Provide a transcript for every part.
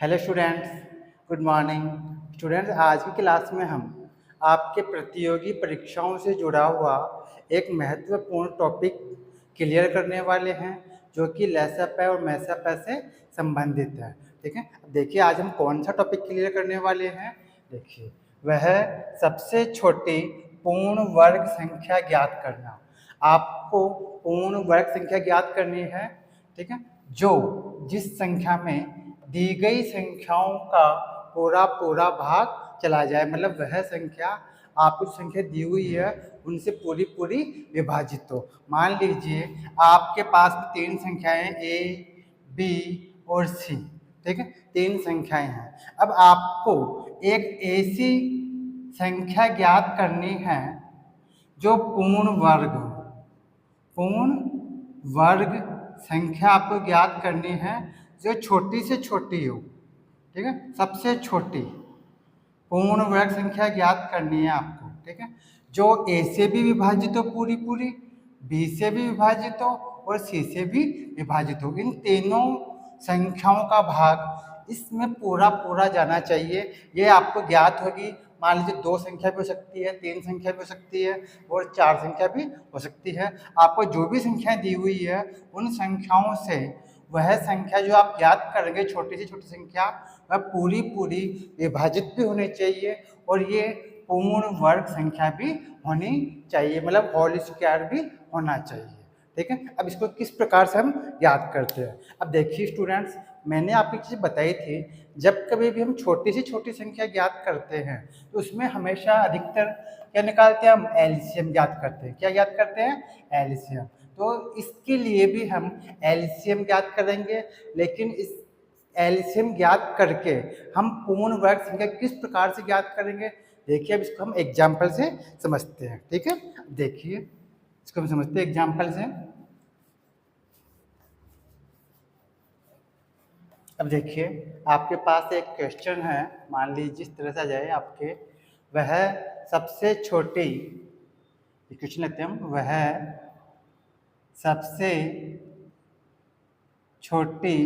Hello students, good morning. Students, आज की class में हम आपके प्रतियोगी परीक्षाओं से जुड़ा हुआ एक महत्वपूर्ण टॉपिक क्लियर करने वाले हैं, जो कि लेसपै और मैसपै से संबंधित है। ठीक है, अब देखिए आज हम कौन सा टॉपिक क्लियर करने वाले हैं। देखिए, वह सबसे छोटी पूर्ण वर्ग संख्या ज्ञात करना। आपको पूर्ण वर्ग संख्या ज्ञात करनी है। ठीक है, जो जिस संख्या में दी गई संख्याओं का पूरा पूरा भाग चला जाए, मतलब वह संख्या आपको संख्या दी हुई है उनसे पूरी पूरी विभाजित हो। मान लीजिए आपके पास तीन संख्याएं ए, बी और सी। ठीक है, तीन संख्याएं हैं। अब आपको एक ऐसी संख्या ज्ञात करनी है जो पूर्ण वर्ग संख्या आपको ज्ञात करनी है जो छोटी से छोटी हो। ठीक है, सबसे छोटी पूर्ण वर्ग संख्या ज्ञात करनी है आपको। ठीक है, जो ए से भी विभाजित हो पूरी पूरी, बी से भी विभाजित हो और सी से भी विभाजित हो। इन तीनों संख्याओं का भाग इसमें पूरा पूरा जाना चाहिए। ये आपको ज्ञात होगी। मान लीजिए दो संख्या भी हो सकती है, तीन संख्या भी हो सकती है और चार संख्या भी हो सकती है। आपको जो भी संख्या दी हुई है उन संख्याओं से वह संख्या जो आप ज्ञात करेंगे, छोटी से छोटी संख्या, वह पूरी पूरी विभाजित भी होनी चाहिए और ये पूर्ण वर्ग संख्या भी होनी चाहिए, मतलब होल स्क्वायर भी होना चाहिए। ठीक है, अब इसको किस प्रकार से हम याद करते हैं। अब देखिए स्टूडेंट्स, मैंने आपको चीज़ बताई थी, जब कभी भी हम छोटी से छोटी संख्या ज्ञात करते हैं तो उसमें हमेशा अधिकतर क्या निकालते हैं, हम एलसीएम ज्ञात करते हैं। क्या ज्ञात करते हैं? एलसीएम। तो इसके लिए भी हम एलसीएम ज्ञात करेंगे, लेकिन इस एलसीएम ज्ञात करके हम पूर्ण वर्ग संख्या किस प्रकार से ज्ञात करेंगे, देखिए अब इसको हम एग्जाम्पल से समझते हैं। ठीक है, देखिए इसको हम समझते हैं एग्जाम्पल से। अब देखिए आपके पास एक क्वेश्चन है, मान लीजिए जिस तरह से आ जाए आपके, वह सबसे छोटी, क्वेश्चन लेते हैं हम, वह सबसे छोटी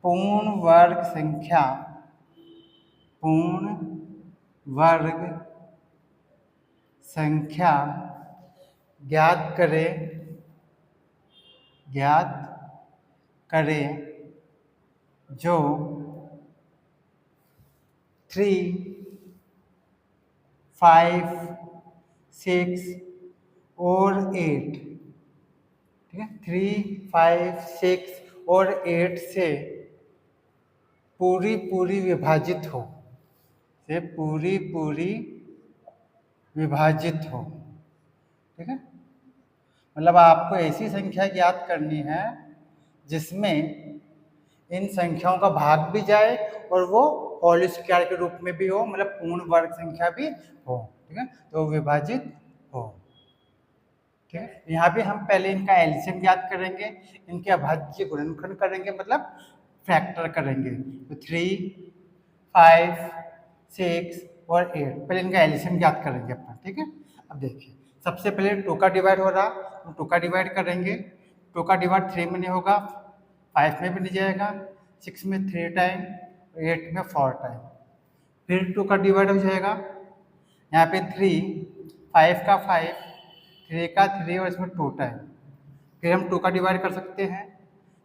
पूर्ण वर्ग संख्या ज्ञात करें जो 3, 5, 6 और 8। ठीक है, 3, 5, 6 और 8 से पूरी पूरी विभाजित हो, ठीक है, मतलब आपको ऐसी संख्या ज्ञात करनी है जिसमें इन संख्याओं का भाग भी जाए और वो होल स्क्वायर के रूप में भी हो, मतलब पूर्ण वर्ग संख्या भी हो। ठीक है, तो विभाजित हो। ठीक है, यहाँ पे हम पहले इनका एलसीएम ज्ञात करेंगे, इनके अभाज्य गुणनखंड करेंगे, मतलब फैक्टर करेंगे। तो 3, 5, 6 और 8, पहले इनका एलसीएम ज्ञात करेंगे अपना। ठीक है, अब देखिए सबसे पहले 2 का डिवाइड हो रहा, तो 2 का डिवाइड करेंगे। 2 का डिवाइड 3 में नहीं होगा, 5 में भी नहीं जाएगा, 6 में 3 टाइम, 8 में 4 टाइम। फिर 2 का डिवाइड हो जाएगा, यहाँ पे 3, 5 का 5, 3 का 3 और इसमें 2 टाइम। फिर हम 2 का डिवाइड कर सकते हैं,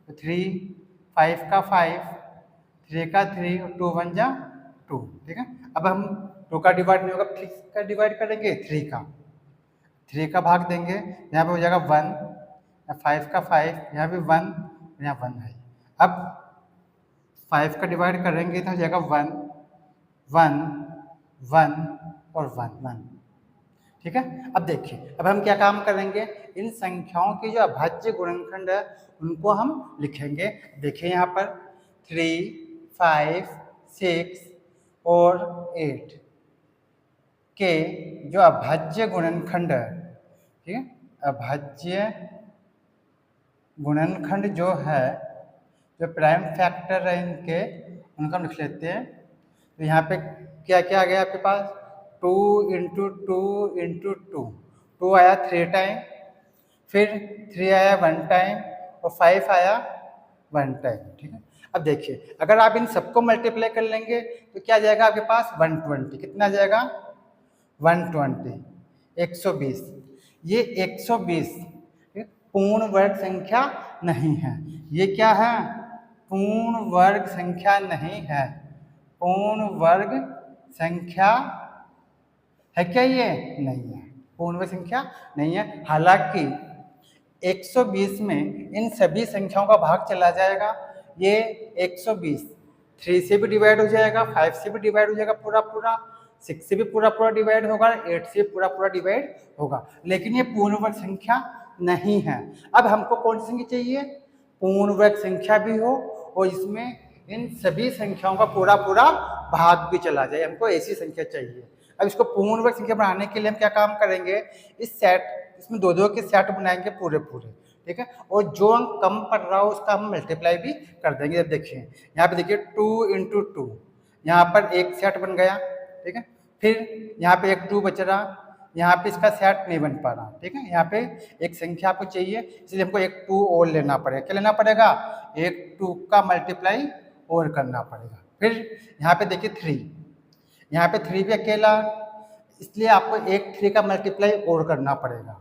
तो 3, 5 का 5, 3 का 3 और 2 1 जा 2। ठीक है, अब हम 2 का डिवाइड नहीं होगा, 3 का डिवाइड करेंगे, 3 का भाग देंगे, यहाँ पे हो जाएगा 1, 5 का 5, यहाँ पे 1, यहाँ 1 है। अब 5 का डिवाइड करेंगे तो हो जाएगा 1, 1, 1 और 1, 1। ठीक है, अब देखिए अब हम क्या काम करेंगे, इन संख्याओं के जो अभाज्य गुणनखंड है उनको हम लिखेंगे। देखिए यहाँ पर 3, 5, 6 और 8 के जो अभाज्य गुणनखंड है, ठीक है, अभाज्य गुणनखंड जो है, जो प्राइम फैक्टर है इनके, उनको हम लिख लेते हैं। तो यहाँ पे क्या क्या आ गया आपके पास, 2 इंटू 2 इंटू 2, 2 आया 3 टाइम, फिर 3 आया 1 टाइम और 5 आया 1 टाइम, ठीक है। अब देखिए अगर आप इन सबको मल्टीप्लाई कर लेंगे तो क्या जाएगा आपके पास 120, कितना जाएगा 120, 120। ये 120 पूर्ण वर्ग संख्या नहीं है। ये क्या है? पूर्ण वर्ग संख्या नहीं है। पूर्ण वर्ग संख्या है क्या? ये नहीं है, पूर्ण वर्ग संख्या नहीं है। हालांकि 120 में इन सभी संख्याओं का भाग चला जाएगा। ये 120 3 से भी डिवाइड हो जाएगा, 5 से भी डिवाइड हो जाएगा पूरा पूरा, 6 से भी पूरा पूरा डिवाइड होगा, 8 से पूरा पूरा डिवाइड होगा, लेकिन ये पूर्ण वर्ग संख्या नहीं है। अब हमको कौन सी संख्या चाहिए? पूर्ण वर्ग संख्या भी हो और इसमें इन सभी संख्याओं का पूरा पूरा भाग भी चला जाए, हमको ऐसी संख्या चाहिए। अब इसको पूर्ण वर्ग संख्या बनाने के लिए हम क्या काम करेंगे? इस सेट, इसमें दो दो के सेट बनाएंगे पूरे पूरे, ठीक है। और जो अंक कम पड़ रहा हो उसका हम मल्टीप्लाई भी कर देंगे। अब देखिए यहाँ पे देखिए 2 × 2, यहाँ पर एक सेट बन गया, ठीक है। फिर यहाँ पे एक 2 बच रहा, यहाँ पे इसका सेट नहीं बन पा रहा, ठीक है। यहाँ पे एक संख्या आपको चाहिए, इसलिए हमको एक 2 और लेना पड़ेगा। क्या लेना पड़ेगा? एक 2 का मल्टीप्लाई और करना पड़ेगा। फिर यहाँ पे देखिए 3, यहाँ पे 3 भी अकेला, इसलिए आपको एक 3 का मल्टीप्लाई और करना पड़ेगा,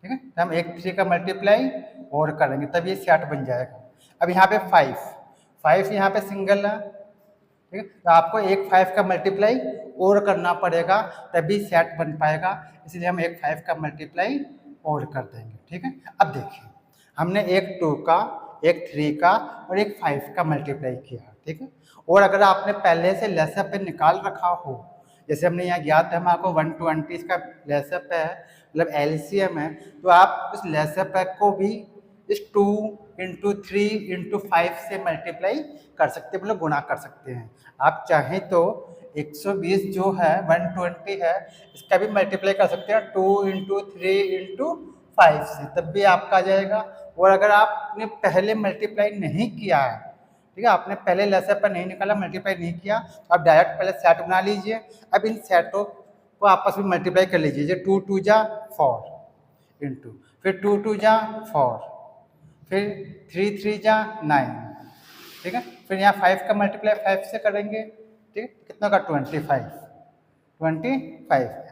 ठीक है। तो हम एक 3 का मल्टीप्लाई और करेंगे तब ये सेट बन जाएगा। अब यहाँ पे 5 यहाँ पे सिंगल है, ठीक है। तो आपको एक 5 का मल्टीप्लाई और करना पड़ेगा तभी सेट बन पाएगा, इसलिए हम एक 5 का मल्टीप्लाई और कर देंगे, ठीक है। अब देखिए हमने एक 2 का, एक 3 का और एक 5 का मल्टीप्लाई किया, ठीक है। और अगर आपने पहले से लेसअप पे निकाल रखा हो, जैसे हमने यहाँ ज्ञात है, हम आपको 120 का लेसअप है, मतलब एलसीएम है, तो आप उस लेसअप को भी इस 2 × 3 × 5 से मल्टीप्लाई कर सकते हैं, मतलब गुणा कर सकते हैं। आप चाहें तो 120 जो है 120 है, इसका भी मल्टीप्लाई कर सकते हैं 2 × 3 × 5 से, तब भी आपका आ जाएगा। और अगर आपने पहले मल्टीप्लाई नहीं किया है, ठीक है, आपने पहले लेसअप पर नहीं निकाला, मल्टीप्लाई नहीं किया, तो आप डायरेक्ट पहले सेट बना लीजिए। अब इन सेटों को आपस में मल्टीप्लाई कर लीजिए। 2 × 2 = 4 इंटू, फिर 2 × 2 = 4, फिर 3 × 3 = 9, ठीक है। फिर यहाँ 5 का मल्टीप्लाई 5 से करेंगे, ठीक है, कितना का 25।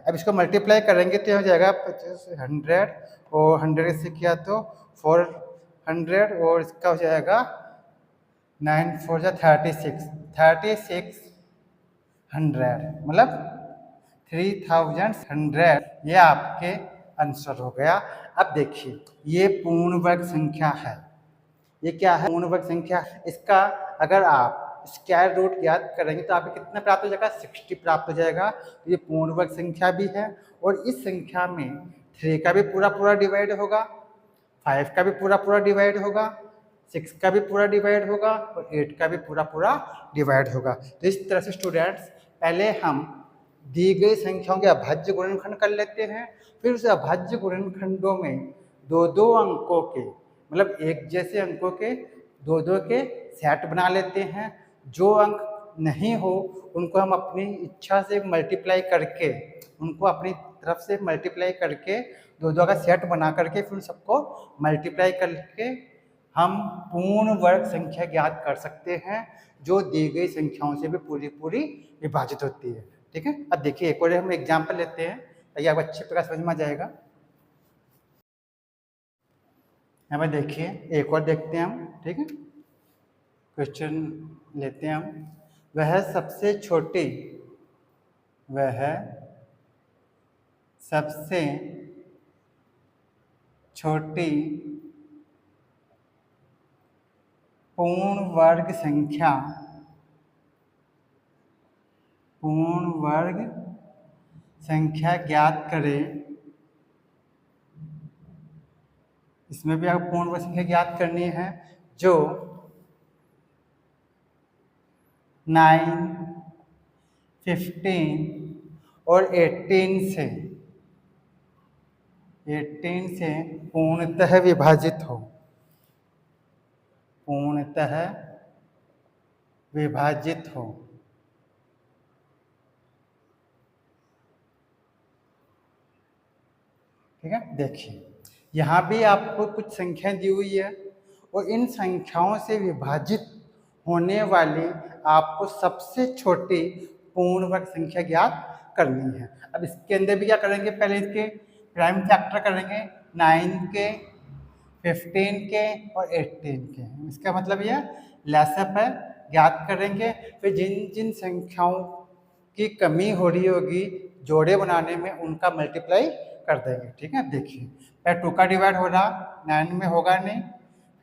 अब इसको मल्टीप्लाई करेंगे तो हो जाएगा 100, और 100 से किया तो 400, और इसका हो जाएगा 9 × 4 = 3600, मतलब 3100, ये आपके आंसर हो गया। अब देखिए ये पूर्ण वर्ग संख्या है। ये क्या है? पूर्ण वर्ग संख्या। इसका अगर आप स्क्वायर रूट ज्ञात करेंगे तो आपको कितना प्राप्त हो जाएगा? 60 प्राप्त हो जाएगा। तो ये पूर्ण वर्ग संख्या भी है, और इस संख्या में 3 का भी पूरा पूरा डिवाइड होगा, 5 का भी पूरा पूरा डिवाइड होगा, 6 का भी पूरा डिवाइड होगा, और 8 का भी पूरा पूरा डिवाइड होगा। तो इस तरह से स्टूडेंट्स पहले हम दी गई संख्याओं के अभाज्य गुणनखंड कर लेते हैं, फिर उस अभाज्य गुणनखंडों में दो दो अंकों के, मतलब एक जैसे अंकों के दो दो के सेट बना लेते हैं। जो अंक नहीं हो उनको हम अपनी इच्छा से मल्टीप्लाई करके, उनको अपनी तरफ से मल्टीप्लाई करके दो दो का सेट बना करके फिर सबको मल्टीप्लाई करके हम पूर्ण वर्ग संख्या ज्ञात कर सकते हैं, जो दी गई संख्याओं से भी पूरी पूरी विभाजित होती है, ठीक है। अब देखिए एक और हम एग्जाम्पल लेते हैं ताकि आपको अच्छी प्रकार समझ में आ जाएगा। यहाँ पर देखिए एक और देखते हैं हम, ठीक है। क्वेश्चन लेते हैं हम। वह सबसे छोटी पूर्ण वर्ग संख्या ज्ञात करें। इसमें भी आपको पूर्ण वर्ग संख्या ज्ञात करनी है जो 9, 15 और 18 से पूर्णतः विभाजित हो। ठीक है। देखिए यहाँ भी आपको कुछ संख्या दी हुई है और इन संख्याओं से विभाजित होने वाली आपको सबसे छोटी पूर्ण वर्ग संख्या ज्ञात करनी है। अब इसके अंदर भी क्या करेंगे, पहले इसके प्राइम फैक्टर करेंगे 9 के, 15 के और 18 के। इसका मतलब यह लैसअप है, ज्ञात करेंगे। फिर जिन जिन संख्याओं की कमी हो रही होगी जोड़े बनाने में, उनका मल्टीप्लाई कर देंगे। ठीक है, देखिए पहले 2 का डिवाइड हो रहा, 9 में होगा नहीं,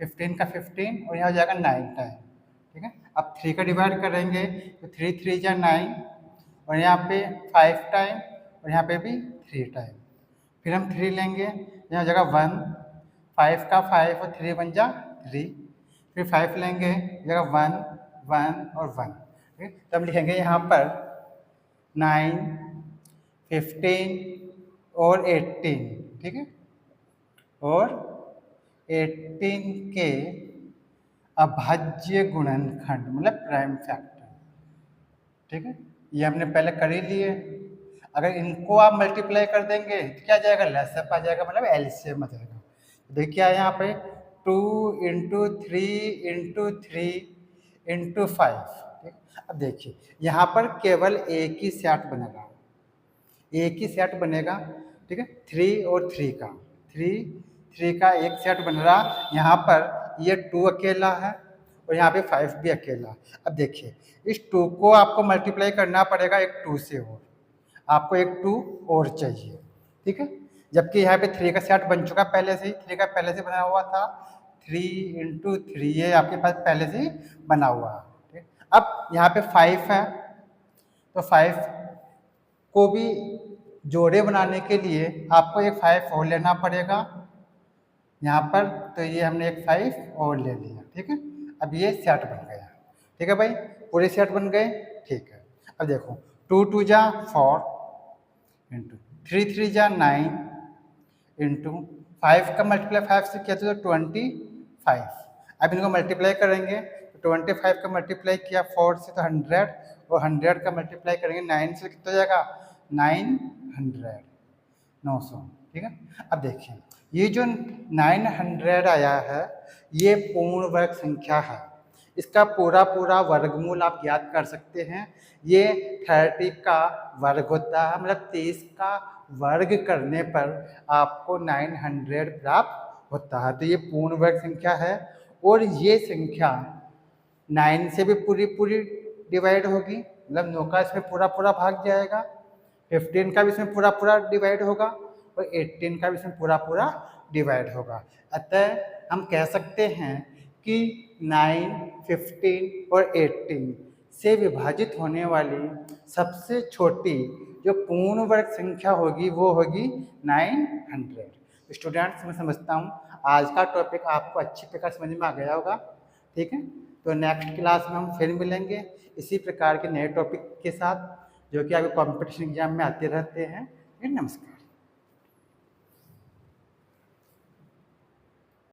15 का 15 और यहाँ हो जाएगा 9 टाइम। ठीक है, अब 3 का डिवाइड करेंगे तो 3 3 जा 9 और यहाँ पे 5 टाइम और यहाँ पे भी 3 टाइम। फिर हम 3 लेंगे, यहाँ हो जाएगा 1, 5 का 5 और 3 बन जा 3। फिर 5 लेंगे, जगह 1 1 और 1। ठीक है, तब लिखेंगे यहाँ पर 9, 15 और 18। ठीक है, और 18 के अभाज्य गुणनखंड मतलब प्राइम फैक्टर। ठीक है, ये हमने पहले कर ही लिए। अगर इनको आप मल्टीप्लाई कर देंगे तो क्या जाएगा, लैसअप आ जाएगा, मतलब एलसीएम आ जाएगा। देखिए यहाँ पे 2 × 3 × 3 × 5। ठीक, अब देखिए यहाँ पर केवल एक ही सेट बनेगा, एक ही सेट बनेगा। ठीक है, 3 और 3 का 3 का एक सेट बन रहा। यहाँ पर ये 2 अकेला है और यहाँ पे 5 भी अकेला। अब देखिए इस 2 को आपको मल्टीप्लाई करना पड़ेगा एक 2 से, और आपको एक 2 और चाहिए। ठीक है, जबकि यहाँ पे 3 का सेट बन चुका पहले से ही, 3 का पहले से बना हुआ था। 3 × 3 ये आपके पास पहले से ही बना हुआ है। ठीक, अब यहाँ पे 5 है तो 5 को भी जोड़े बनाने के लिए आपको एक 5 और लेना पड़ेगा यहाँ पर, तो ये हमने एक 5 और ले लिया। ठीक है, अब ये सेट बन गया। ठीक है भाई, पूरे सेट बन गए। ठीक है, अब देखो 2 2 जा 4 × 3 3 जा 9 × 5 का मल्टीप्लाई 5 से किया तो 25। अब इनको मल्टीप्लाई करेंगे तो 25 का मल्टीप्लाई किया 4 से तो 100, और 100 का मल्टीप्लाई करेंगे 9 से, कितना हो जाएगा 900, 900। ठीक है, अब देखिए ये जो 900 आया है ये पूर्ण वर्ग संख्या है। इसका पूरा पूरा वर्गमूल आप ज्ञात कर सकते हैं। ये 30 का वर्ग होता है, मतलब 30 का वर्ग करने पर आपको 900 प्राप्त होता है। तो ये पूर्ण वर्ग संख्या है, और ये संख्या 9 से भी पूरी पूरी डिवाइड होगी, मतलब 9 का इसमें पूरा पूरा भाग जाएगा, 15 का भी इसमें पूरा पूरा डिवाइड होगा, और 18 का भी इसमें पूरा पूरा डिवाइड होगा। अतः हम कह सकते हैं कि 9, 15 और 18 से विभाजित होने वाली सबसे छोटी जो पूर्ण वर्ग संख्या होगी वो होगी 900। स्टूडेंट्स, मैं समझता हूँ आज का टॉपिक आपको अच्छी प्रकार समझ में आ गया होगा। ठीक है, तो नेक्स्ट क्लास में हम फिर मिलेंगे इसी प्रकार के नए टॉपिक के साथ, जो कि आपके कॉम्पिटिशन एग्जाम में आते रहते हैं। नमस्कार।